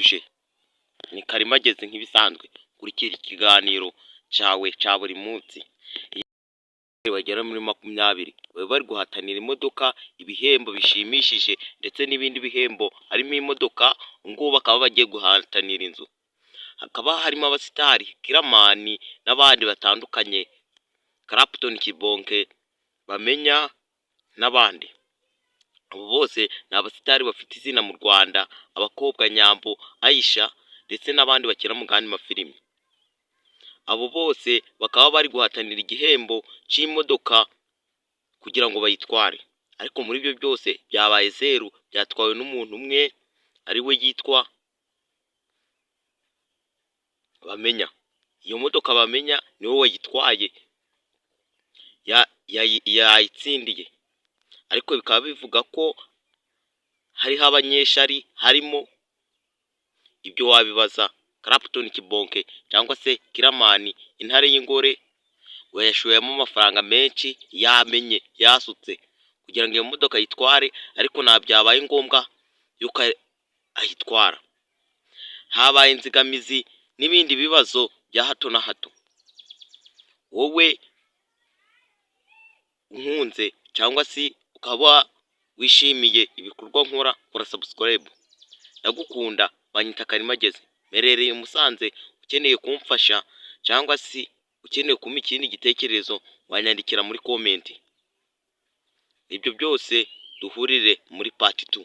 Je ni Karimagezi nk'ibisanzwe kurikira ikiganiro cawe ca buri munsi bagera muri 20 baba bari guhatanira imodoka, ibihembo bishimishije ndetse n'ibindi bihembo harimo imodoka ngo bakaba bagiye guhatanira inzu. Hakaba harimo abasitari Kiramani n'abandi batandukanye, Clapton Kibonke, Bamenya n'abandi. Abo bose ni abasitari bafite izina mu Rwanda, abakobwa Nyambo, Aisha ndetse n'abandi bakina mu kandi mafilimi. Abo bose bakaba bari guhatanira igihembo c'imodoka kugira ngo bayitware, ariko muri byo byose byabaye zeru, byatwawe n'umuntu umwe ari we yitwa Bamenya. Iyo modoka Bamenya niwe wayitwaye yayitsindiye, ariko bikaba bivuga ko hariho abanyeshari, harimo ibyo wabibaza Clapton Kibonke cyangwa se Kiramani intare y'ingore wayashoyemo amafaranga menshi, yamenye yasutse kugira ngo iyo modoka ayitware, ariko nta byabaye ngombwa yuko ayitwara. Habaye inzigamizi n'ibindi bibazo bya hato na hato. Wowe unkunze cyangwa se ukaba wishimiye ibikorwa nkora, kora subscribe. Ndagukunda, banyita Karimagezi, merereye Musanze. Ukeneye kumfasha cyangwa se ukeneye kumpa ikindi gitekerezo wanyandikira muri comment. Ibyo byose duhurire muri part 2.